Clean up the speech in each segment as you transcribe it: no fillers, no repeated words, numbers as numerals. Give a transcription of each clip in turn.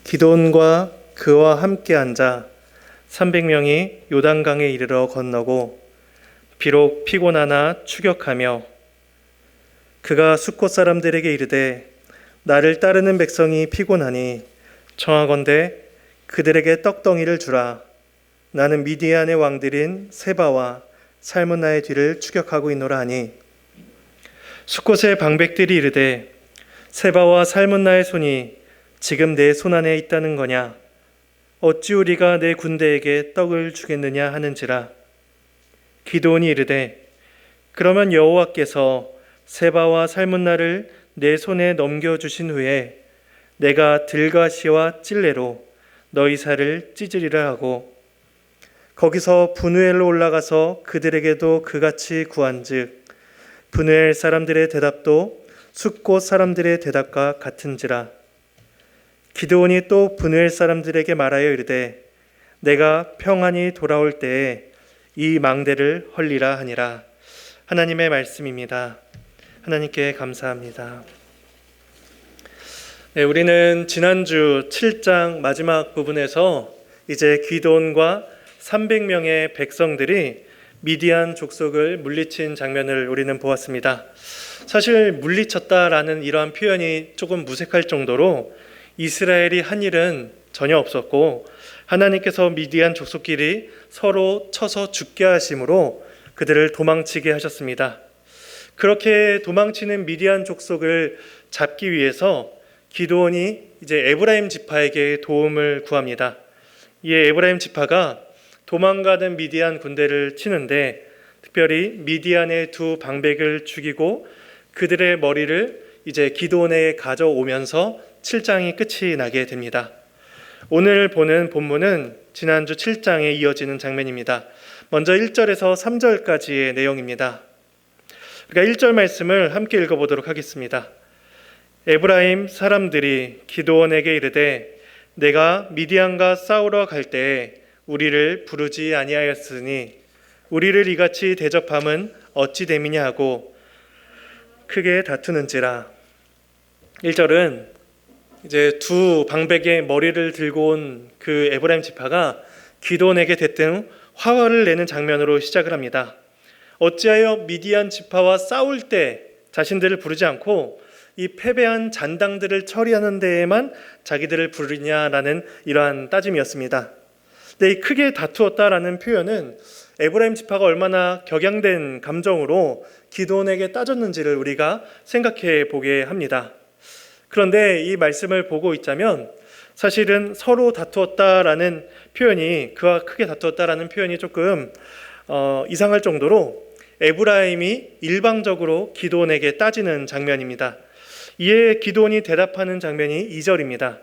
기드온과 그와 함께 앉아 300명이 요단강에 이르러 건너고 비록 피곤하나 추격하며 그가 숫곳 사람들에게 이르되 나를 따르는 백성이 피곤하니 청하건대 그들에게 떡덩이를 주라. 나는 미디안의 왕들인 세바와 살문나의 뒤를 추격하고 있노라 하니 숫곳의 방백들이 이르되 세바와 살문나의 손이 지금 내 손안에 있다는 거냐? 어찌 우리가 내 군대에게 떡을 주겠느냐 하는지라. 기드온이 이르되 그러면 여호와께서 세바와 살문나를 내 손에 넘겨주신 후에 내가 들가시와 찔레로 너희 살을 찢으리라 하고 거기서 분우엘로 올라가서 그들에게도 그같이 구한즉 분우엘 사람들의 대답도 숫곳 사람들의 대답과 같은지라. 기드온이 또 분우엘 사람들에게 말하여 이르되 내가 평안히 돌아올 때에 이 망대를 헐리라 하니라. 하나님의 말씀입니다. 하나님께 감사합니다. 네, 우리는 지난주 7장 마지막 부분에서 이제 기드온과 300명의 백성들이 미디안 족속을 물리친 장면을 우리는 보았습니다. 사실 물리쳤다라는 이러한 표현이 조금 무색할 정도로 이스라엘이 한 일은 전혀 없었고 하나님께서 미디안 족속끼리 서로 쳐서 죽게 하심으로 그들을 도망치게 하셨습니다. 그렇게 도망치는 미디안 족속을 잡기 위해서 기드온이 이제 에브라임 지파에게 도움을 구합니다. 이에 에브라임 지파가 도망가는 미디안 군대를 치는데 특별히 미디안의 두 방백을 죽이고 그들의 머리를 이제 기드온에 가져오면서 7장이 끝이 나게 됩니다. 오늘 보는 본문은 지난주 7장에 이어지는 장면입니다. 먼저 1절에서 3절까지의 내용입니다. 그러니까 1절 말씀을 함께 읽어보도록 하겠습니다. 에브라임 사람들이 기드온에게 이르되 내가 미디안과 싸우러 갈 때에 우리를 부르지 아니하였으니 우리를 이같이 대접함은 어찌 됨이냐 하고 크게 다투는지라. 1절은 이제 두 방백의 머리를 들고 온 그 에브라임 지파가 기드온에게 대뜸 화를 내는 장면으로 시작을 합니다. 어찌하여 미디안 지파와 싸울 때 자신들을 부르지 않고 이 패배한 잔당들을 처리하는 데에만 자기들을 부르냐라는 이러한 따짐이었습니다. 근데 이 크게 다투었다라는 표현은 에브라임 지파가 얼마나 격양된 감정으로 기드온에게 따졌는지를 우리가 생각해 보게 합니다. 그런데 이 말씀을 보고 있자면 사실은 서로 다투었다라는 표현이 그와 크게 다투었다라는 표현이 조금 이상할 정도로 에브라임이 일방적으로 기드온에게 따지는 장면입니다. 이에 기드온이 대답하는 장면이 2절입니다.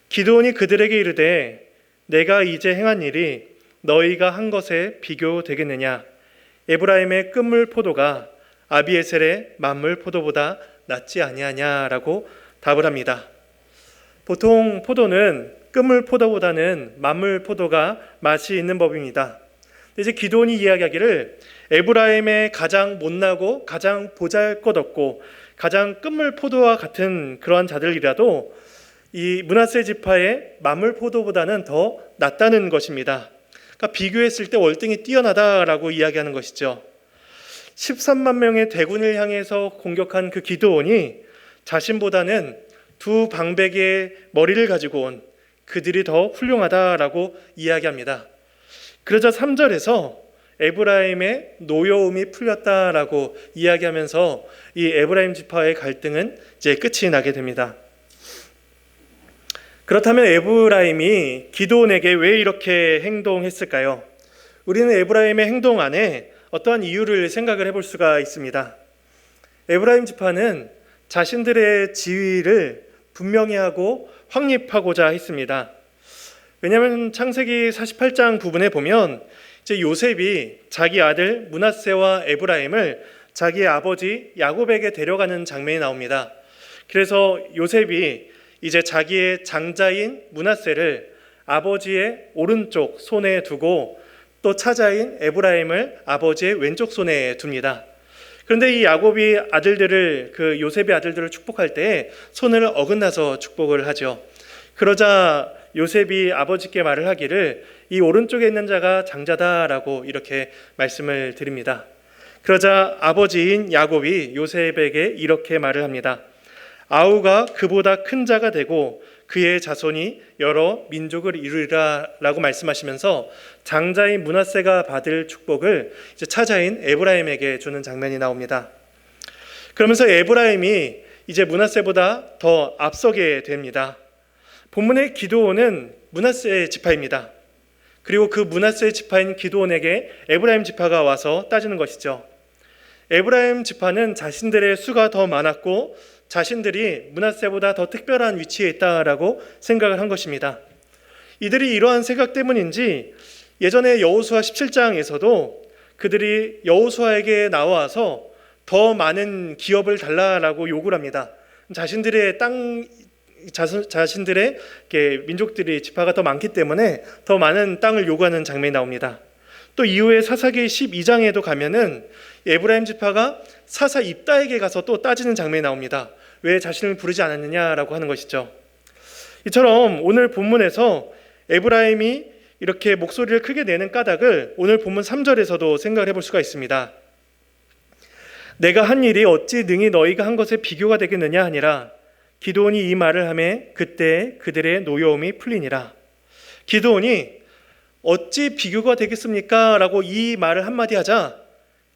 기드온이 그들에게 이르되 내가 이제 행한 일이 너희가 한 것에 비교되겠느냐? 에브라임의 끝물 포도가 아비에셀의 만물 포도보다 낫지 아니하냐라고 답을 합니다. 보통 포도는 끝물 포도보다는 만물 포도가 맛이 있는 법입니다. 이제 기드온이 이야기하기를 에브라임의 가장 못나고 가장 보잘것없고 가장 끝물 포도와 같은 그러한 자들이라도 이 므낫세 지파의 만물 포도보다는 더 낫다는 것입니다. 그러니까 비교했을 때 월등히 뛰어나다라고 이야기하는 것이죠. 13만 명의 대군을 향해서 공격한 그 기드온이 자신보다는 두 방백의 머리를 가지고 온 그들이 더 훌륭하다라고 이야기합니다. 그러자 3절에서 에브라임의 노여움이 풀렸다라고 이야기하면서 이 에브라임 지파의 갈등은 이제 끝이 나게 됩니다. 그렇다면 에브라임이 기드온에게 왜 이렇게 행동했을까요? 우리는 에브라임의 행동 안에 어떠한 이유를 생각을 해볼 수가 있습니다. 에브라임 지파는 자신들의 지위를 분명히 하고 확립하고자 했습니다. 왜냐하면 창세기 48장 부분에 보면 이제 요셉이 자기 아들 므낫세와 에브라임을 자기 아버지 야곱에게 데려가는 장면이 나옵니다. 그래서 요셉이 이제 자기의 장자인 므낫세를 아버지의 오른쪽 손에 두고 또 차자인 에브라임을 아버지의 왼쪽 손에 둡니다. 그런데 이 야곱이 아들들을 그 요셉의 아들들을 축복할 때 손을 어긋나서 축복을 하죠. 그러자 요셉이 아버지께 말을 하기를 이 오른쪽에 있는 자가 장자다라고 이렇게 말씀을 드립니다. 그러자 아버지인 야곱이 요셉에게 이렇게 말을 합니다. 아우가 그보다 큰 자가 되고 그의 자손이 여러 민족을 이루리라 라고 말씀하시면서 장자인 므낫세가 받을 축복을 이제 차자인 에브라임에게 주는 장면이 나옵니다. 그러면서 에브라임이 이제 므낫세보다 더 앞서게 됩니다. 본문의 기드온은 므낫세 지파입니다. 그리고 그 므낫세 지파인 기드온에게 에브라임 지파가 와서 따지는 것이죠. 에브라임 지파는 자신들의 수가 더 많았고 자신들이 므낫세보다 더 특별한 위치에 있다라고 생각을 한 것입니다. 이들이 이러한 생각 때문인지 예전에 여호수아 17장에서도 그들이 여호수아에게 나와서 더 많은 기업을 달라라고 요구를 합니다. 자신들의 민족들이 지파가 더 많기 때문에 더 많은 땅을 요구하는 장면이 나옵니다. 또 이후에 사사기 12장에도 가면은 에브라임 지파가 사사 입다에게 가서 또 따지는 장면이 나옵니다. 왜 자신을 부르지 않았느냐라고 하는 것이죠. 이처럼 오늘 본문에서 에브라임이 이렇게 목소리를 크게 내는 까닭을 오늘 본문 3절에서도 생각을 해볼 수가 있습니다. 내가 한 일이 어찌 능히 너희가 한 것에 비교가 되겠느냐 하니라. 기드온이 이 말을 하매 그때 그들의 노여움이 풀리니라. 기드온이 어찌 비교가 되겠습니까? 라고 이 말을 한마디 하자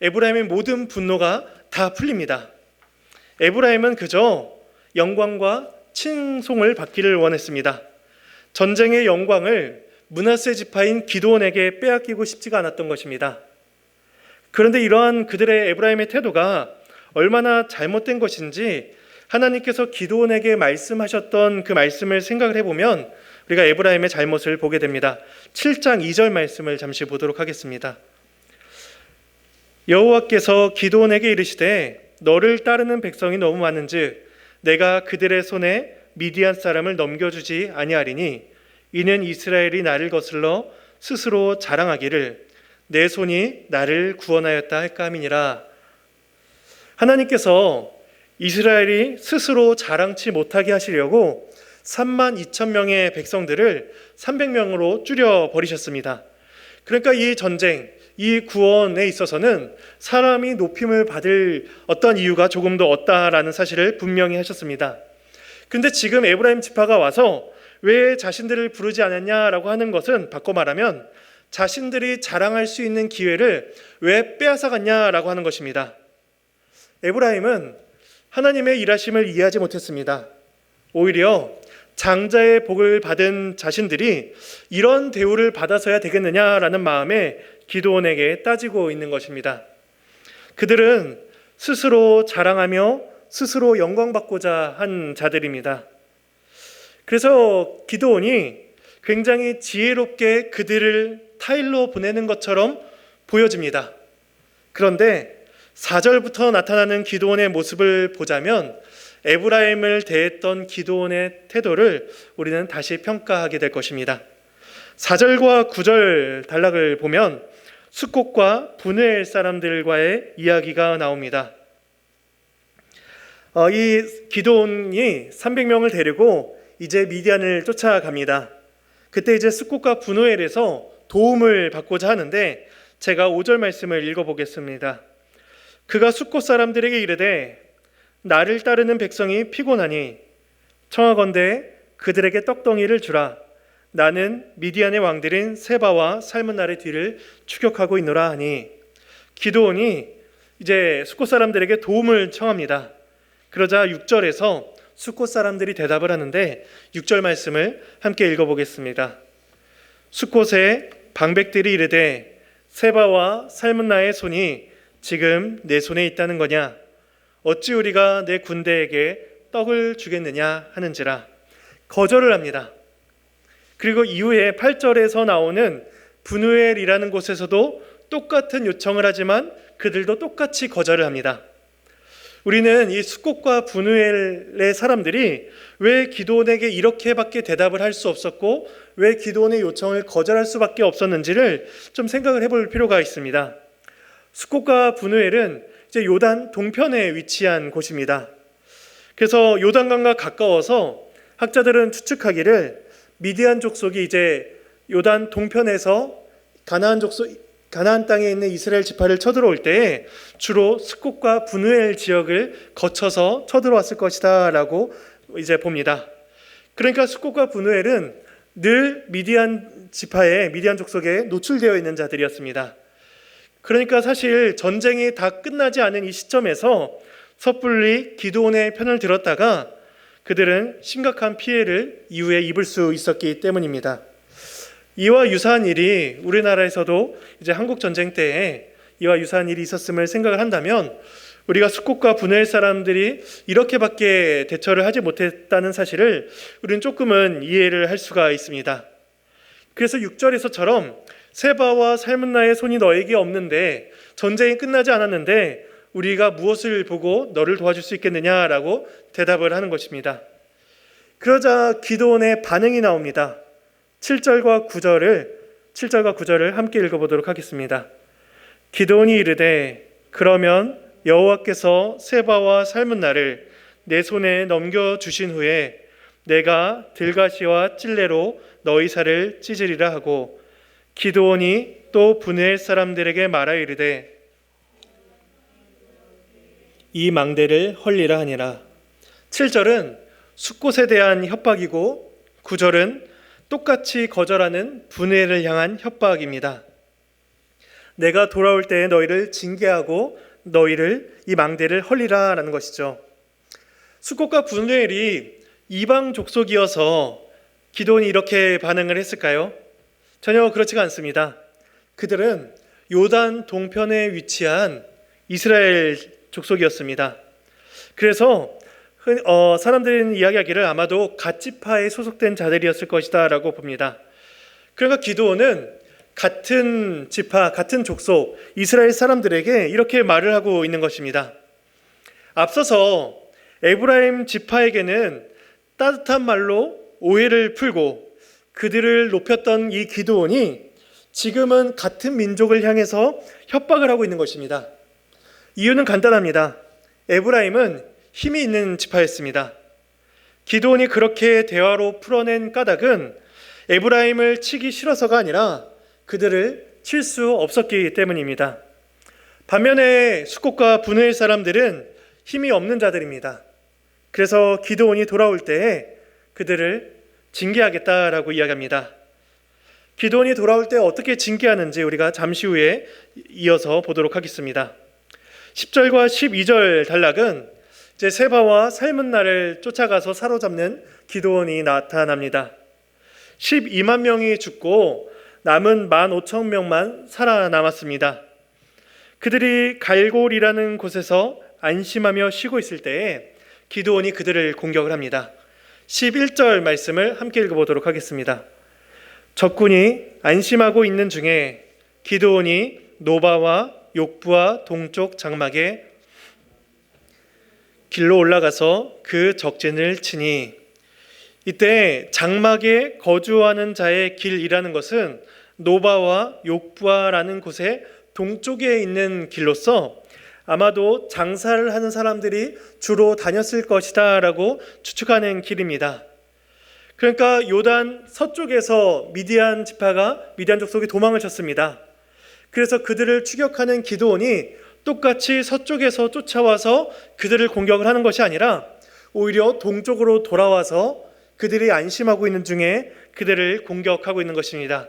에브라임의 모든 분노가 다 풀립니다. 에브라임은 그저 영광과 칭송을 받기를 원했습니다. 전쟁의 영광을 므낫세 지파인 기드온에게 빼앗기고 싶지가 않았던 것입니다. 그런데 이러한 그들의 에브라임의 태도가 얼마나 잘못된 것인지 하나님께서 기드온에게 말씀하셨던 그 말씀을 생각을 해보면 우리가 에브라임의 잘못을 보게 됩니다. 7장 2절 말씀을 잠시 보도록 하겠습니다. 여호와께서 기드온에게 이르시되 너를 따르는 백성이 너무 많은즉 내가 그들의 손에 미디안 사람을 넘겨주지 아니하리니 이는 이스라엘이 나를 거슬러 스스로 자랑하기를 내 손이 나를 구원하였다 할까 함이니라. 하나님께서 이스라엘이 스스로 자랑치 못하게 하시려고 32,000명의 백성들을 300명으로 줄여버리셨습니다. 그러니까 이 전쟁, 이 구원에 있어서는 사람이 높임을 받을 어떤 이유가 조금도 없다라는 사실을 분명히 하셨습니다. 그런데 지금 에브라임 지파가 와서 왜 자신들을 부르지 않았냐라고 하는 것은 바꿔 말하면 자신들이 자랑할 수 있는 기회를 왜 빼앗아갔냐라고 하는 것입니다. 에브라임은 하나님의 일하심을 이해하지 못했습니다. 오히려 장자의 복을 받은 자신들이 이런 대우를 받아서야 되겠느냐라는 마음에 기드온에게 따지고 있는 것입니다. 그들은 스스로 자랑하며 스스로 영광받고자 한 자들입니다. 그래서 기드온이 굉장히 지혜롭게 그들을 타일로 보내는 것처럼 보여집니다. 그런데 4절부터 나타나는 기드온의 모습을 보자면 에브라임을 대했던 기드온의 태도를 우리는 다시 평가하게 될 것입니다. 4절과 9절 단락을 보면 숫곳과 브누엘 사람들과의 이야기가 나옵니다. 이 기드온이 300명을 데리고 이제 미디안을 쫓아갑니다. 그때 이제 숫곳과 브누엘에서 도움을 받고자 하는데 제가 5절 말씀을 읽어보겠습니다. 그가 숫곳 사람들에게 이르되 나를 따르는 백성이 피곤하니 청하건대 그들에게 떡덩이를 주라. 나는 미디안의 왕들인 세바와 살문날의 뒤를 추격하고 있노라 하니 기드온이 이제 숫곳 사람들에게 도움을 청합니다. 그러자 6절에서 숫곳 사람들이 대답을 하는데 6절 말씀을 함께 읽어보겠습니다. 숫곳에 방백들이 이르되 세바와 살문나의 손이 지금 내 손에 있다는 거냐? 어찌 우리가 내 군대에게 떡을 주겠느냐 하는지라. 거절을 합니다. 그리고 이후에 8절에서 나오는 브누엘이라는 곳에서도 똑같은 요청을 하지만 그들도 똑같이 거절을 합니다. 우리는 이 숫곳과 브누엘의 사람들이 왜 기드온에게 이렇게밖에 대답을 할 수 없었고 왜 기드온의 요청을 거절할 수밖에 없었는지를 좀 생각을 해볼 필요가 있습니다. 숫곳과 브누엘은 이제 요단 동편에 위치한 곳입니다. 그래서 요단강과 가까워서 학자들은 추측하기를 미디안 족속이 이제 요단 동편에서 가나안 땅에 있는 이스라엘 지파를 쳐들어올 때 주로 스콧과 분우엘 지역을 거쳐서 쳐들어왔을 것이다라고 이제 봅니다. 그러니까 스콧과 분우엘은 늘 미디안 족속에 노출되어 있는 자들이었습니다. 그러니까 사실 전쟁이 다 끝나지 않은 이 시점에서 섣불리 기드온의 편을 들었다가 그들은 심각한 피해를 이후에 입을 수 있었기 때문입니다. 이와 유사한 일이 우리나라에서도 이제 한국 전쟁 때에 이와 유사한 일이 있었음을 생각을 한다면 우리가 스콧과 분우엘 사람들이 이렇게밖에 대처를 하지 못했다는 사실을 우리는 조금은 이해를 할 수가 있습니다. 그래서 6절에서처럼 세바와 살문나의 손이 너에게 없는데 전쟁이 끝나지 않았는데 우리가 무엇을 보고 너를 도와줄 수 있겠느냐라고 대답을 하는 것입니다. 그러자 기드온의 반응이 나옵니다. 7절과 9절을 함께 읽어보도록 하겠습니다. 기드온이 이르되 그러면 여호와께서 세바와 살문나를 내 손에 넘겨주신 후에 내가 들가시와 찔레로 너희 살을 찢으리라 하고 기드온이 또 분우엘 사람들에게 말하 이르되 이 망대를 헐리라 하니라. 7절은 숫곳에 대한 협박이고 9절은 똑같이 거절하는 분우엘을 향한 협박입니다. 내가 돌아올 때에 너희를 징계하고 너희를 이 망대를 헐리라 라는 것이죠. 숫곳과 분우엘이 이방 족속이어서 기드온이 이렇게 반응을 했을까요? 전혀 그렇지가 않습니다. 그들은 요단 동편에 위치한 이스라엘 족속이었습니다. 그래서 사람들은 이야기하기를 아마도 갓지파에 소속된 자들이었을 것이다 라고 봅니다. 그러니까 기드온은 같은 지파, 같은 족속 이스라엘 사람들에게 이렇게 말을 하고 있는 것입니다. 앞서서 에브라임 지파에게는 따뜻한 말로 오해를 풀고 그들을 높였던 이 기드온이 지금은 같은 민족을 향해서 협박을 하고 있는 것입니다. 이유는 간단합니다. 에브라임은 힘이 있는 지파였습니다. 기드온이 그렇게 대화로 풀어낸 까닭은 에브라임을 치기 싫어서가 아니라 그들을 칠 수 없었기 때문입니다. 반면에 숫곳과 분우엘 사람들은 힘이 없는 자들입니다. 그래서 기드온이 돌아올 때에 그들을 징계하겠다라고 이야기합니다. 기드온이 돌아올 때 어떻게 징계하는지 우리가 잠시 후에 이어서 보도록 하겠습니다. 10절과 12절 단락은 이제 세바와 살문나를 쫓아가서 사로잡는 기드온이 나타납니다. 12만 명이 죽고 남은 15,000명만 살아남았습니다. 그들이 갈골이라는 곳에서 안심하며 쉬고 있을 때에 기드온이 그들을 공격을 합니다. 11절 말씀을 함께 읽어보도록 하겠습니다. 적군이 안심하고 있는 중에 기드온이 노바와 욕부와 동쪽 장막에 길로 올라가서 그 적진을 치니, 이때 장막에 거주하는 자의 길이라는 것은 노바와 욕부아라는 곳의 동쪽에 있는 길로서 아마도 장사를 하는 사람들이 주로 다녔을 것이다 라고 추측하는 길입니다. 그러니까 요단 서쪽에서 미디안 족속이 도망을 쳤습니다. 그래서 그들을 추격하는 기드온이 똑같이 서쪽에서 쫓아와서 그들을 공격을 하는 것이 아니라 오히려 동쪽으로 돌아와서 그들이 안심하고 있는 중에 그들을 공격하고 있는 것입니다.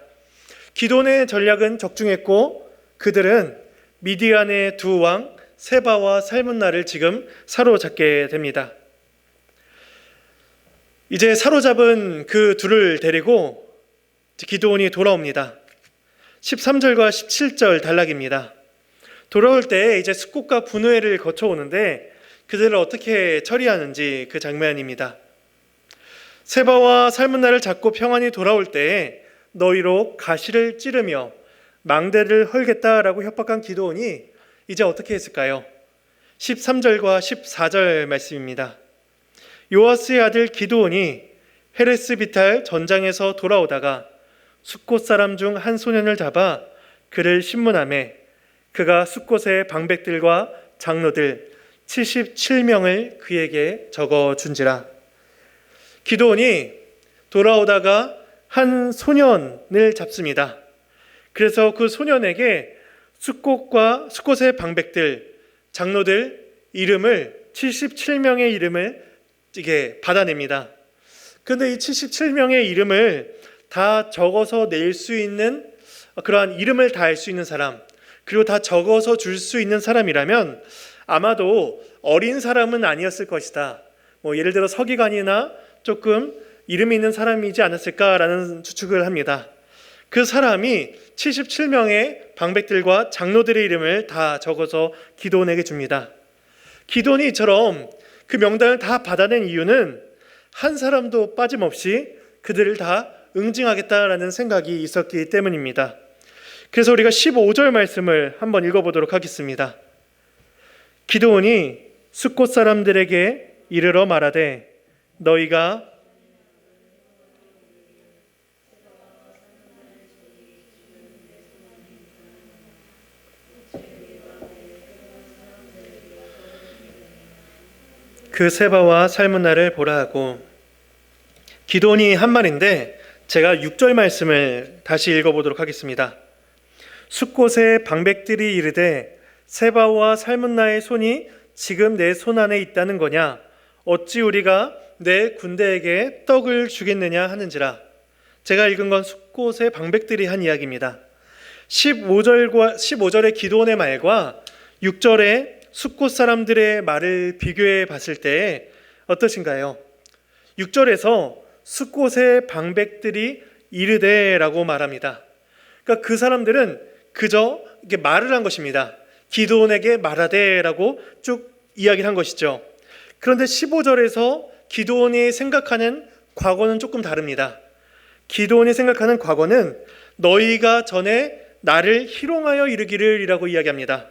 기드온의 전략은 적중했고 그들은 미디안의 두 왕 세바와 살문나를 지금 사로잡게 됩니다. 이제 사로잡은 그 둘을 데리고 기드온이 돌아옵니다. 13절과 17절 단락입니다. 돌아올 때 이제 숫곳과 분우엘을 거쳐오는데 그들을 어떻게 처리하는지 그 장면입니다. 세바와 살문나를 잡고 평안히 돌아올 때 너희로 가시를 찌르며 망대를 헐겠다라고 협박한 기드온이 이제 어떻게 했을까요? 13절과 14절 말씀입니다. 요아스의 아들 기드온이 헤레스 비탈 전장에서 돌아오다가 숫곳 사람 중 한 소년을 잡아 그를 신문하매 그가 숫곳의 방백들과 장로들 77명을 그에게 적어준지라. 기드온이 돌아오다가 한 소년을 잡습니다. 그래서 그 소년에게 숫꽃의 방백들, 장로들 이름을 77명의 이름을 이게 받아냅니다. 그런데 이 77명의 이름을 다 적어서 낼 수 있는 그러한 이름을 다 알 수 있는 사람, 그리고 다 적어서 줄 수 있는 사람이라면 아마도 어린 사람은 아니었을 것이다. 예를 들어 서기관이나 조금 이름이 있는 사람이지 않았을까라는 추측을 합니다. 그 사람이 77명의 방백들과 장로들의 이름을 다 적어서 기드온에게 줍니다. 기드온이 이처럼 그 명단을 다 받아낸 이유는 한 사람도 빠짐없이 그들을 다 응징하겠다라는 생각이 있었기 때문입니다. 그래서 우리가 15절 말씀을 한번 읽어보도록 하겠습니다. 기드온이 숫꽃 사람들에게 이르러 말하되 너희가 그 세바와 살문나를 보라 하고, 기드온이 한 말인데 제가 6절 말씀을 다시 읽어보도록 하겠습니다. 숫꽃의 방백들이 이르되 세바와 살문나의 손이 지금 내 손 안에 있다는 거냐? 어찌 우리가 내 군대에게 떡을 주겠느냐 하는지라. 제가 읽은 건 숫꽃의 방백들이 한 이야기입니다. 15절의 기드온의 말과 6절의 숫꽃 사람들의 말을 비교해 봤을 때 어떠신가요? 6절에서 숫꽃의 방백들이 이르되라고 말합니다. 그러니까 그 사람들은 그저 이렇게 말을 한 것입니다. 기드온에게 말하되라고 쭉 이야기를 한 것이죠. 그런데 15절에서 기드온이 생각하는 과거는 조금 다릅니다. 기드온이 생각하는 과거는 너희가 전에 나를 희롱하여 이르기를 이라고 이야기합니다.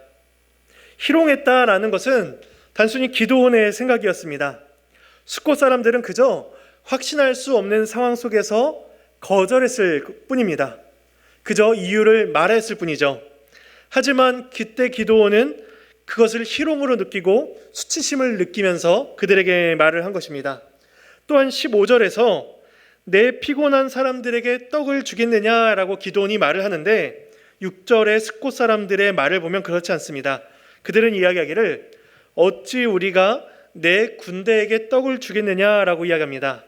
희롱했다라는 것은 단순히 기드온의 생각이었습니다. 숫꽃 사람들은 그저 확신할 수 없는 상황 속에서 거절했을 뿐입니다. 그저 이유를 말했을 뿐이죠. 하지만 그때 기드온은 그것을 희롱으로 느끼고 수치심을 느끼면서 그들에게 말을 한 것입니다. 또한 15절에서 내 피곤한 사람들에게 떡을 주겠느냐라고 기드온이 말을 하는데 6절의 숫꽃 사람들의 말을 보면 그렇지 않습니다. 그들은 이야기하기를 어찌 우리가 내 군대에게 떡을 주겠느냐라고 이야기합니다.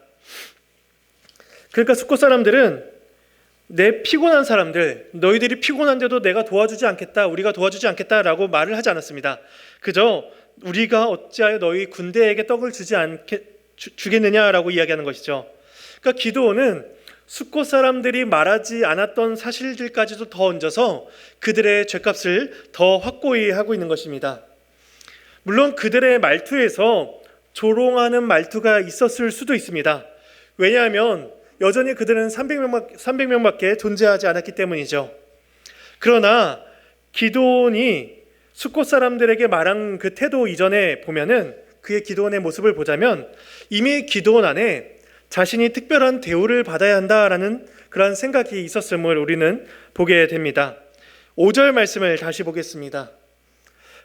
그러니까 숫꽃 사람들은 내 피곤한 사람들, 너희들이 피곤한데도 내가 도와주지 않겠다, 우리가 도와주지 않겠다라고 말을 하지 않았습니다. 그저 우리가 어찌하여 너희 군대에게 떡을 주겠느냐라고 이야기하는 것이죠. 그러니까 기드온은 숫꽃 사람들이 말하지 않았던 사실들까지도 더 얹어서 그들의 죗값을 더 확고히 하고 있는 것입니다. 물론 그들의 말투에서 조롱하는 말투가 있었을 수도 있습니다. 왜냐하면 여전히 그들은 300명밖에 존재하지 않았기 때문이죠. 그러나 기드온이 숫꽃 사람들에게 말한 그 태도 이전에 보면은 그의 기드온의 모습을 보자면 이미 기드온 안에 자신이 특별한 대우를 받아야 한다라는 그런 생각이 있었음을 우리는 보게 됩니다. 5절 말씀을 다시 보겠습니다.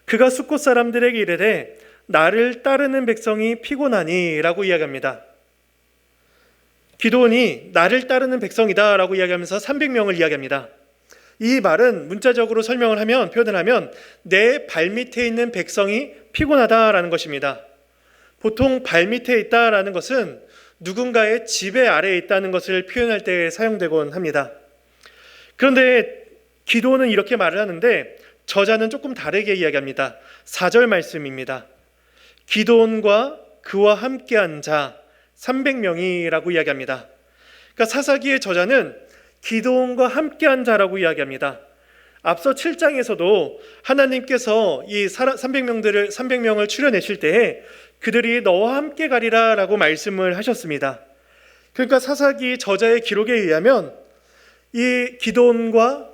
그가 숫꽃 사람들에게 이르되 나를 따르는 백성이 피곤하니 라고 이야기합니다. 기드온이 나를 따르는 백성이다 라고 이야기하면서 300명을 이야기합니다. 이 말은 문자적으로 표현을 하면 내 발밑에 있는 백성이 피곤하다라는 것입니다. 보통 발밑에 있다라는 것은 누군가의 지배 아래에 있다는 것을 표현할 때 사용되곤 합니다. 그런데 기드온은 이렇게 말을 하는데 저자는 조금 다르게 이야기합니다. 4절 말씀입니다. 기드온과 그와 함께한 자 300명이라고 이야기합니다. 그러니까 사사기의 저자는 기드온과 함께한 자라고 이야기합니다. 앞서 7장에서도 하나님께서 이 300명을 추려내실 때에 그들이 너와 함께 가리라 라고 말씀을 하셨습니다. 그러니까 사사기 저자의 기록에 의하면 이 기드온과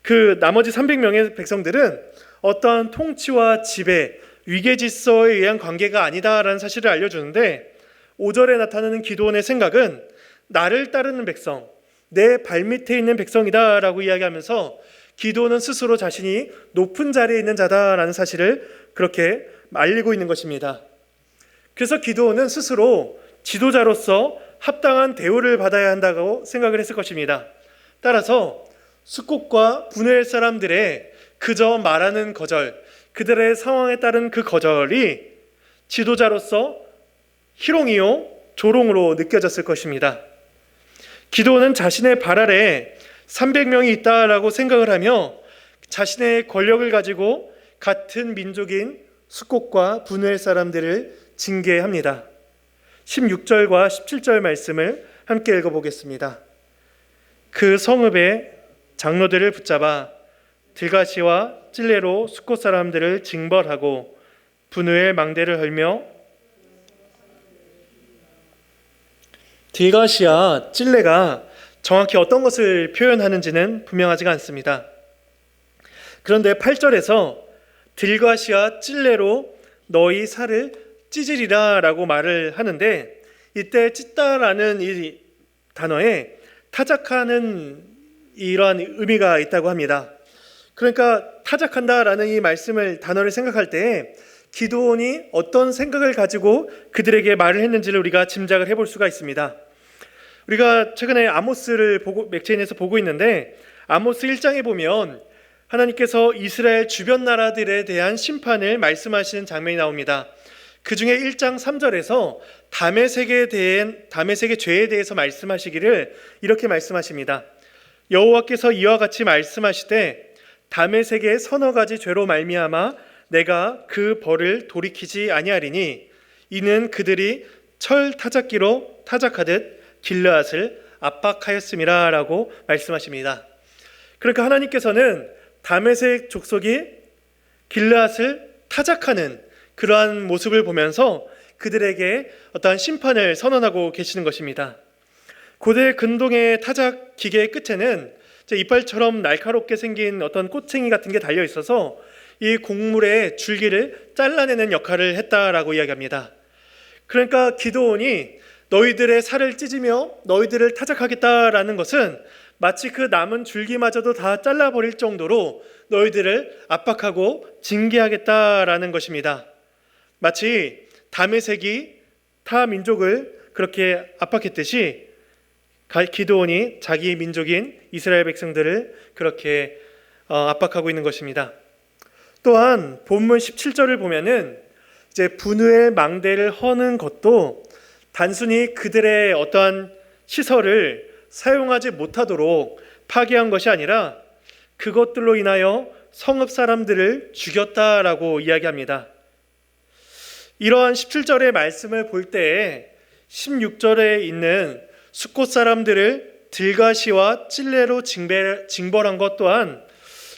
그 나머지 300명의 백성들은 어떠한 통치와 지배, 위계질서에 의한 관계가 아니다라는 사실을 알려주는데 5절에 나타나는 기드온의 생각은 나를 따르는 백성, 내 발밑에 있는 백성이다 라고 이야기하면서 기드온은 스스로 자신이 높은 자리에 있는 자다라는 사실을 그렇게 알리고 있는 것입니다. 그래서 기드온은 스스로 지도자로서 합당한 대우를 받아야 한다고 생각을 했을 것입니다. 따라서 숙곳과 분회할 사람들의 그저 말하는 거절, 그들의 상황에 따른 그 거절이 지도자로서 희롱이요 조롱으로 느껴졌을 것입니다. 기드온은 자신의 발 아래 300명이 있다라고 생각을 하며 자신의 권력을 가지고 같은 민족인 숙곳과 분회할 사람들을 징계합니다. 16절과 17절 말씀을 함께 읽어보겠습니다. 그 성읍의 장로들을 붙잡아 들가시와 찔레로 숙곳 사람들을 징벌하고 분회의 망대를 헐며, 들가시와 찔레가 정확히 어떤 것을 표현하는지는 분명하지가 않습니다. 그런데 8절에서 들가시와 찔레로 너희 살을 찢으리라 라고 말을 하는데, 이때 찢다라는 이 단어에 타작하는 이러한 의미가 있다고 합니다. 그러니까 타작한다라는 이 단어를 생각할 때 기드온이 어떤 생각을 가지고 그들에게 말을 했는지를 우리가 짐작을 해볼 수가 있습니다. 우리가 최근에 아모스를 맥체인에서 보고 있는데, 아모스 1장에 보면 하나님께서 이스라엘 주변 나라들에 대한 심판을 말씀하시는 장면이 나옵니다. 그 중에 1장 3절에서 다메섹의 죄에 대해서 말씀하시기를 이렇게 말씀하십니다. 여호와께서 이와 같이 말씀하시되 다메섹의 서너 가지 죄로 말미암아 내가 그 벌을 돌이키지 아니하리니 이는 그들이 철 타작기로 타작하듯 길르앗을 압박하였음이라 라고 말씀하십니다. 그러니까 하나님께서는 다메섹 족속이 길르앗을 타작하는 그러한 모습을 보면서 그들에게 어떠한 심판을 선언하고 계시는 것입니다. 고대 근동의 타작 기계의 끝에는 이빨처럼 날카롭게 생긴 어떤 꼬챙이 같은 게 달려 있어서 이 곡물의 줄기를 잘라내는 역할을 했다라고 이야기합니다. 그러니까 기드온이 너희들의 살을 찢으며 너희들을 타작하겠다라는 것은 마치 그 남은 줄기마저도 다 잘라버릴 정도로 너희들을 압박하고 징계하겠다라는 것입니다. 마치 다메섹이 타 민족을 그렇게 압박했듯이 기드온이 자기 민족인 이스라엘 백성들을 그렇게 압박하고 있는 것입니다. 또한 본문 17절을 보면은 이제 분회의 망대를 허는 것도 단순히 그들의 어떠한 시설을 사용하지 못하도록 파괴한 것이 아니라 그것들로 인하여 성읍 사람들을 죽였다라고 이야기합니다. 이러한 17절의 말씀을 볼 때에 16절에 있는 숙곳 사람들을 들가시와 찔레로 징벌한 것 또한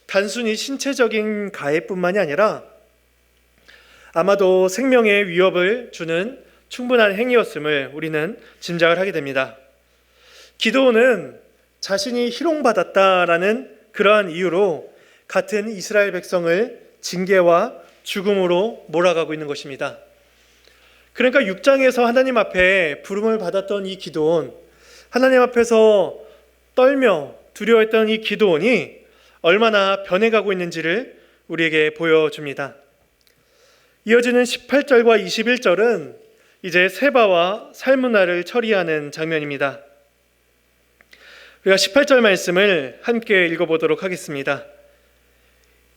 단순히 신체적인 가해뿐만이 아니라 아마도 생명의 위협을 주는 충분한 행위였음을 우리는 짐작을 하게 됩니다. 기드온은 자신이 희롱받았다라는 그러한 이유로 같은 이스라엘 백성을 징계와 죽음으로 몰아가고 있는 것입니다. 그러니까 6장에서 하나님 앞에 부름을 받았던 이 기드온, 하나님 앞에서 떨며 두려워했던 이 기드온이 얼마나 변해가고 있는지를 우리에게 보여줍니다. 이어지는 18절과 21절은 이제 세바와 살무나를 처리하는 장면입니다. 우리가 18절 말씀을 함께 읽어보도록 하겠습니다.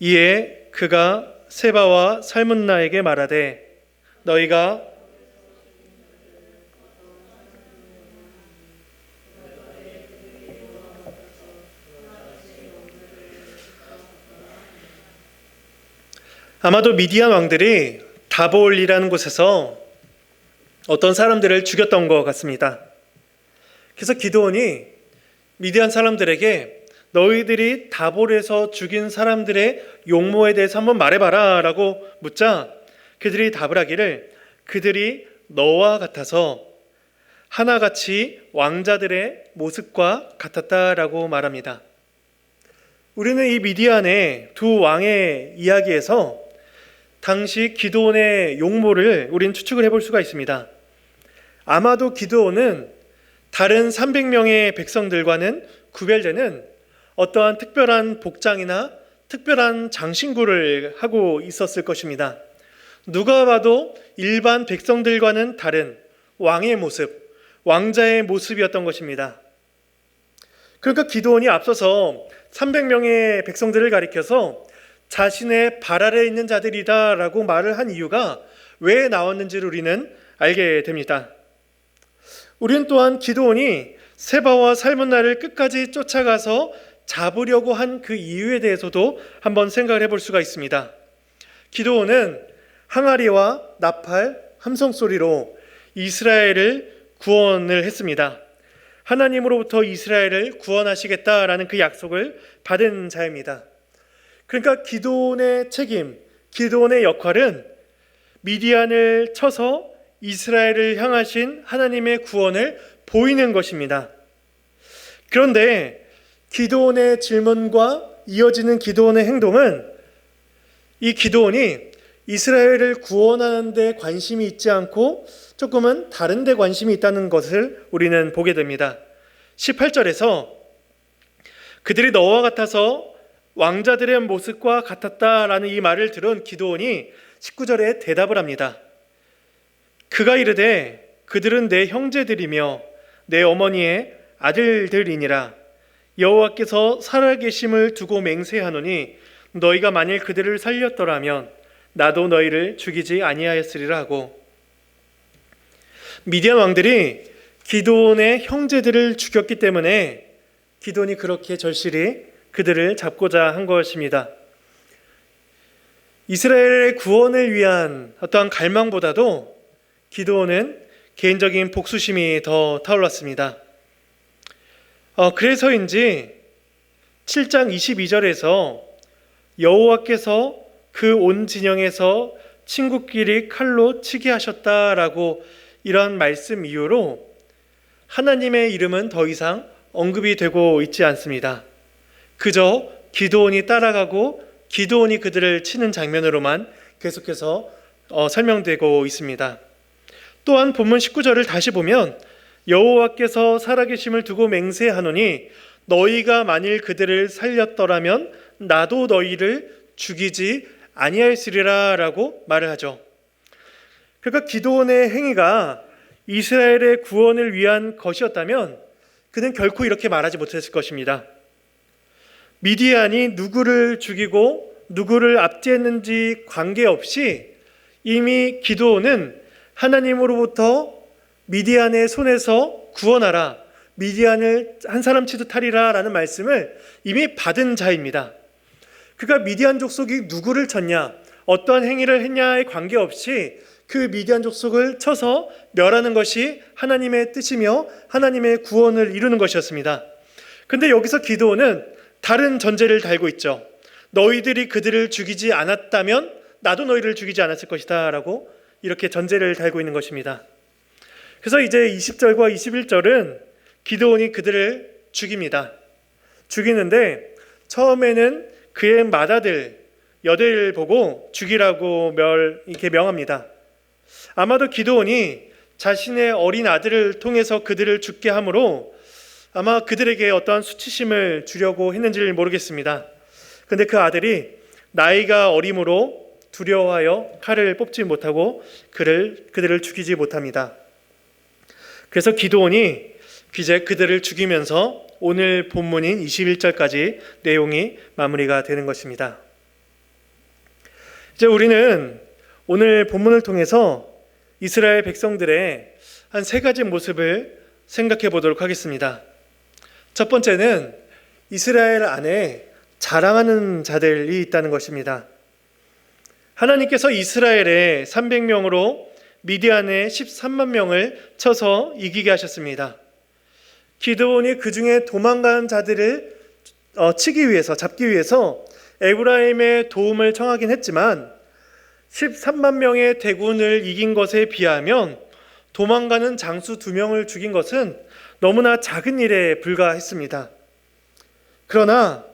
이에 그가 세바와 살문나에게 말하되 너희가 아마도 미디안 왕들이 다볼이라는 곳에서 어떤 사람들을 죽였던 것 같습니다. 그래서 기드온이 미디안 사람들에게 너희들이 다볼에서 죽인 사람들의 용모에 대해서 한번 말해봐라 라고 묻자 그들이 답을 하기를 그들이 너와 같아서 하나같이 왕자들의 모습과 같았다라고 말합니다. 우리는 이 미디안의 두 왕의 이야기에서 당시 기드온의 용모를 우리는 추측을 해볼 수가 있습니다. 아마도 기드온은 다른 300명의 백성들과는 구별되는 어떠한 특별한 복장이나 특별한 장신구를 하고 있었을 것입니다. 누가 봐도 일반 백성들과는 다른 왕의 모습, 왕자의 모습이었던 것입니다. 그러니까 기드온이 앞서서 300명의 백성들을 가리켜서 자신의 발 아래에 있는 자들이다 라고 말을 한 이유가 왜 나왔는지를 우리는 알게 됩니다. 우리는 또한 기드온이 세바와 살문나를 끝까지 쫓아가서 잡으려고 한 그 이유에 대해서도 한번 생각을 해볼 수가 있습니다. 기드온은 항아리와 나팔, 함성소리로 이스라엘을 구원을 했습니다. 하나님으로부터 이스라엘을 구원하시겠다라는 그 약속을 받은 자입니다. 그러니까 기드온의 책임, 기드온의 역할은 미디안을 쳐서 이스라엘을 향하신 하나님의 구원을 보이는 것입니다. 그런데 기드온의 질문과 이어지는 기드온의 행동은 이 기드온이 이스라엘을 구원하는 데 관심이 있지 않고 조금은 다른 데 관심이 있다는 것을 우리는 보게 됩니다. 18절에서 그들이 너와 같아서 왕자들의 모습과 같았다라는 이 말을 들은 기드온이 19절에 대답을 합니다. 그가 이르되 그들은 내 형제들이며 내 어머니의 아들들이니라. 여호와께서 살아계심을 두고 맹세하노니 너희가 만일 그들을 살렸더라면 나도 너희를 죽이지 아니하였으리라 하고, 미디안 왕들이 기드온의 형제들을 죽였기 때문에 기드온이 그렇게 절실히 그들을 잡고자 한 것입니다. 이스라엘의 구원을 위한 어떠한 갈망보다도 기드온은 개인적인 복수심이 더 타올랐습니다. 그래서인지 7장 22절에서 여호와께서 그 온 진영에서 친구끼리 칼로 치게 하셨다라고 이런 말씀 이후로 하나님의 이름은 더 이상 언급이 되고 있지 않습니다. 그저 기드온이 따라가고 기드온이 그들을 치는 장면으로만 계속해서 설명되고 있습니다. 또한 본문 19절을 다시 보면 여호와께서 살아계심을 두고 맹세하노니 너희가 만일 그들을 살렸더라면 나도 너희를 죽이지 아니하였으리라 라고 말을 하죠. 그러니까 기드온의 행위가 이스라엘의 구원을 위한 것이었다면 그는 결코 이렇게 말하지 못했을 것입니다. 미디안이 누구를 죽이고 누구를 압제했는지 관계없이 이미 기드온은 하나님으로부터 미디안의 손에서 구원하라, 미디안을 한 사람 치듯 하리라 라는 말씀을 이미 받은 자입니다. 그러니까 미디안 족속이 누구를 쳤냐, 어떠한 행위를 했냐에 관계없이 그 미디안 족속을 쳐서 멸하는 것이 하나님의 뜻이며 하나님의 구원을 이루는 것이었습니다. 그런데 여기서 기드온은 다른 전제를 달고 있죠. 너희들이 그들을 죽이지 않았다면 나도 너희를 죽이지 않았을 것이다 라고 이렇게 전제를 달고 있는 것입니다. 그래서 이제 20절과 21절은 기드온이 그들을 죽입니다. 죽이는데 처음에는 그의 맏아들 여델을 보고 죽이라고 이렇게 명합니다. 아마도 기드온이 자신의 어린 아들을 통해서 그들을 죽게 함으로 아마 그들에게 어떠한 수치심을 주려고 했는지를 모르겠습니다. 그런데 그 아들이 나이가 어림으로 두려워하여 칼을 뽑지 못하고 그들을 죽이지 못합니다. 그래서 기드온이 이제 그들을 죽이면서 오늘 본문인 21절까지 내용이 마무리가 되는 것입니다. 이제 우리는 오늘 본문을 통해서 이스라엘 백성들의 한 세 가지 모습을 생각해 보도록 하겠습니다. 첫 번째는 이스라엘 안에 자랑하는 자들이 있다는 것입니다. 하나님께서 이스라엘의 300명으로 미디안의 13만 명을 쳐서 이기게 하셨습니다. 기드온이 그 중에 도망간 자들을 치기 위해서, 잡기 위해서 에브라임의 도움을 청하긴 했지만 13만 명의 대군을 이긴 것에 비하면 도망가는 장수 2명을 죽인 것은 너무나 작은 일에 불과했습니다. 그러나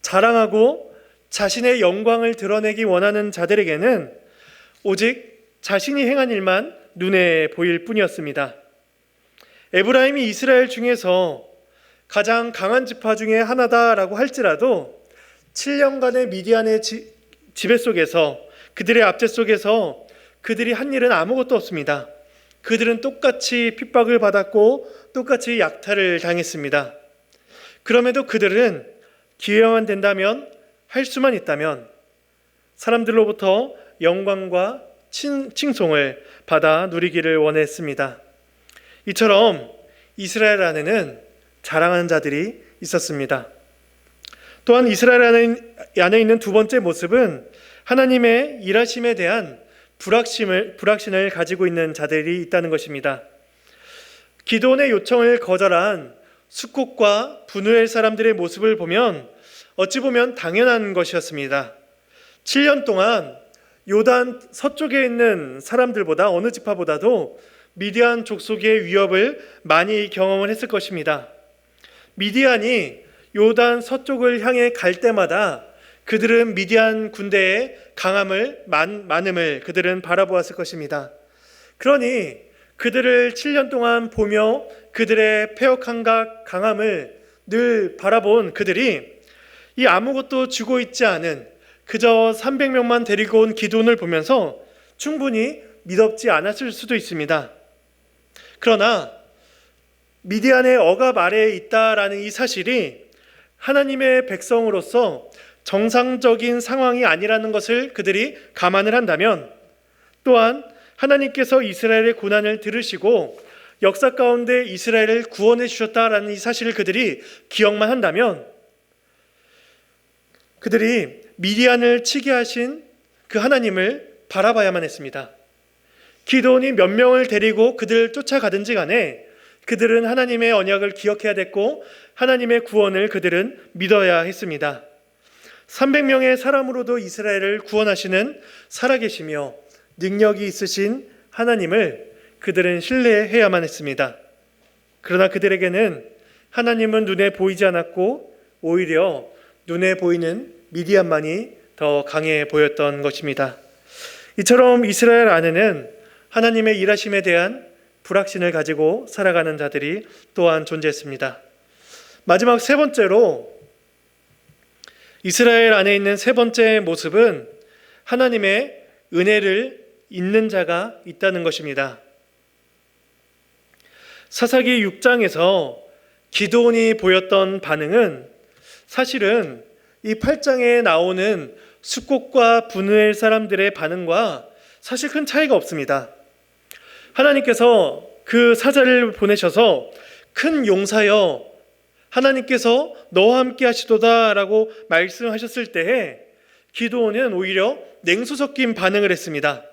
자랑하고 자신의 영광을 드러내기 원하는 자들에게는 오직 자신이 행한 일만 눈에 보일 뿐이었습니다. 에브라임이 이스라엘 중에서 가장 강한 지파 중에 하나다라고 할지라도 7년간의 미디안의 지배 속에서, 그들의 압제 속에서 그들이 한 일은 아무것도 없습니다. 그들은 똑같이 핍박을 받았고 똑같이 약탈을 당했습니다. 그럼에도 그들은 기회만 된다면, 할 수만 있다면 사람들로부터 영광과 칭송을 받아 누리기를 원했습니다. 이처럼 이스라엘 안에는 자랑하는 자들이 있었습니다. 또한 이스라엘 안에 있는 두 번째 모습은 하나님의 일하심에 대한 불확신을 가지고 있는 자들이 있다는 것입니다. 기드온의 요청을 거절한 숫곳과 분우엘 사람들의 모습을 보면 어찌 보면 당연한 것이었습니다. 7년 동안 요단 서쪽에 있는 사람들보다 어느 지파보다도 미디안 족속의 위협을 많이 경험을 했을 것입니다. 미디안이 요단 서쪽을 향해 갈 때마다 그들은 미디안 군대의 많음을 그들은 바라보았을 것입니다. 그러니 그들을 7년 동안 보며 그들의 패역함과 강함을 늘 바라본 그들이 이 아무것도 쥐고 있지 않은 그저 300명만 데리고 온 기드온을 보면서 충분히 믿었지 않았을 수도 있습니다. 그러나 미디안의 억압 아래에 있다라는 이 사실이 하나님의 백성으로서 정상적인 상황이 아니라는 것을 그들이 감안을 한다면, 또한 하나님께서 이스라엘의 고난을 들으시고 역사 가운데 이스라엘을 구원해 주셨다라는 이 사실을 그들이 기억만 한다면, 그들이 미디안을 치게 하신 그 하나님을 바라봐야만 했습니다. 기드온이 몇 명을 데리고 그들을 쫓아가든지 간에 그들은 하나님의 언약을 기억해야 됐고 하나님의 구원을 그들은 믿어야 했습니다. 300명의 사람으로도 이스라엘을 구원하시는 살아계시며 능력이 있으신 하나님을 그들은 신뢰해야만 했습니다. 그러나 그들에게는 하나님은 눈에 보이지 않았고 오히려 눈에 보이는 미디안만이 더 강해 보였던 것입니다. 이처럼 이스라엘 안에는 하나님의 일하심에 대한 불확신을 가지고 살아가는 자들이 또한 존재했습니다. 마지막 세 번째로 이스라엘 안에 있는 세 번째 모습은 하나님의 은혜를 잊는 자가 있다는 것입니다. 사사기 6장에서 기드온이 보였던 반응은 사실은 이 8장에 나오는 숫곳과 분우엘 사람들의 반응과 사실 큰 차이가 없습니다. 하나님께서 그 사자를 보내셔서 큰 용사여 하나님께서 너와 함께 하시도다 라고 말씀하셨을 때에 기드온은 오히려 냉소 섞인 반응을 했습니다.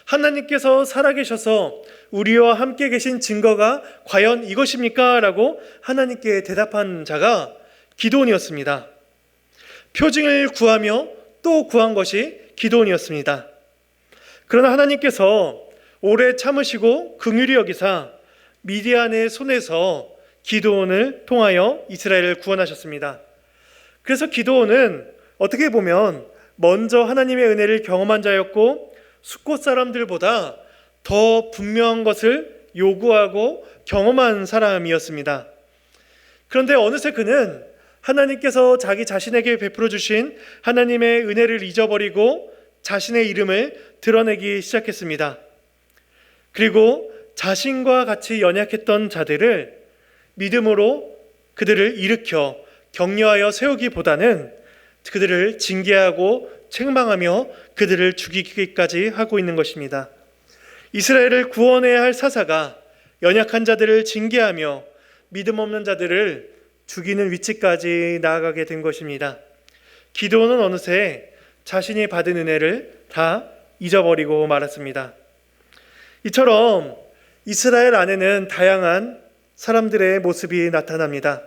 하나님께서 살아계셔서 우리와 함께 계신 증거가 과연 이것입니까? 라고 하나님께 대답한 자가 기드온이었습니다. 표징을 구하며 또 구한 것이 기드온이었습니다. 그러나 하나님께서 오래 참으시고 긍휼히 여기사 미디안의 손에서 기드온을 통하여 이스라엘을 구원하셨습니다. 그래서 기드온은 어떻게 보면 먼저 하나님의 은혜를 경험한 자였고 숫곳 사람들보다 더 분명한 것을 요구하고 경험한 사람이었습니다. 그런데 어느새 그는 하나님께서 자기 자신에게 베풀어 주신 하나님의 은혜를 잊어버리고 자신의 이름을 드러내기 시작했습니다. 그리고 자신과 같이 연약했던 자들을 믿음으로 그들을 일으켜 격려하여 세우기보다는 그들을 징계하고 책망하며 그들을 죽이기까지 하고 있는 것입니다. 이스라엘을 구원해야 할 사사가 연약한 자들을 징계하며 믿음 없는 자들을 죽이는 위치까지 나아가게 된 것입니다. 기드온은 어느새 자신이 받은 은혜를 다 잊어버리고 말았습니다. 이처럼 이스라엘 안에는 다양한 사람들의 모습이 나타납니다.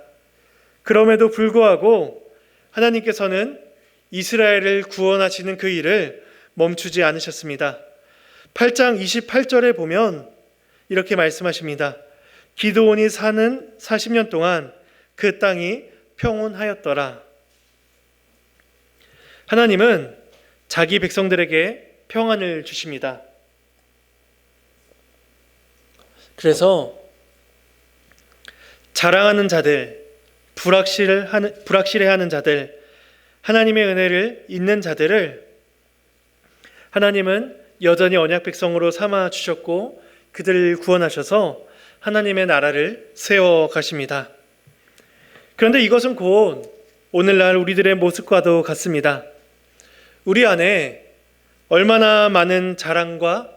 그럼에도 불구하고 하나님께서는 이스라엘을 구원하시는 그 일을 멈추지 않으셨습니다. 8장 28절에 보면 이렇게 말씀하십니다. 기드온이 사는 40년 동안 그 땅이 평온하였더라. 하나님은 자기 백성들에게 평안을 주십니다. 그래서 자랑하는 자들, 불확실해하는 자들, 하나님의 은혜를 잊는 자들을 하나님은 여전히 언약 백성으로 삼아 주셨고 그들을 구원하셔서 하나님의 나라를 세워 가십니다. 그런데 이것은 곧 오늘날 우리들의 모습과도 같습니다. 우리 안에 얼마나 많은 자랑과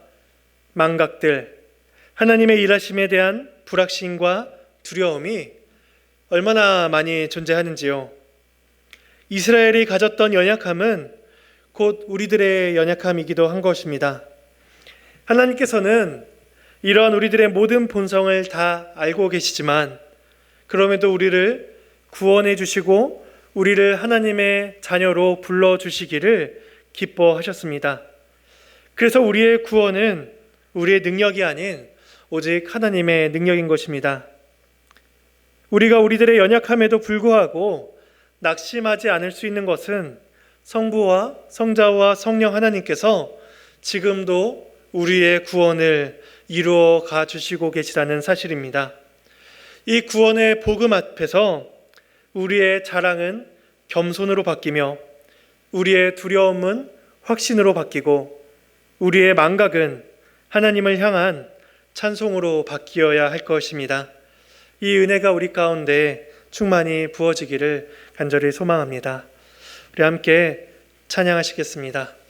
망각들, 하나님의 일하심에 대한 불확신과 두려움이 얼마나 많이 존재하는지요. 이스라엘이 가졌던 연약함은 곧 우리들의 연약함이기도 한 것입니다. 하나님께서는 이러한 우리들의 모든 본성을 다 알고 계시지만 그럼에도 우리를 구원해 주시고 우리를 하나님의 자녀로 불러주시기를 기뻐하셨습니다. 그래서 우리의 구원은 우리의 능력이 아닌 오직 하나님의 능력인 것입니다. 우리가 우리들의 연약함에도 불구하고 낙심하지 않을 수 있는 것은 성부와 성자와 성령 하나님께서 지금도 우리의 구원을 이루어 가 주시고 계시다는 사실입니다. 이 구원의 복음 앞에서 우리의 자랑은 겸손으로 바뀌며 우리의 두려움은 확신으로 바뀌고 우리의 망각은 하나님을 향한 찬송으로 바뀌어야 할 것입니다. 이 은혜가 우리 가운데 충만히 부어지기를 간절히 소망합니다. 우리 함께 찬양하시겠습니다.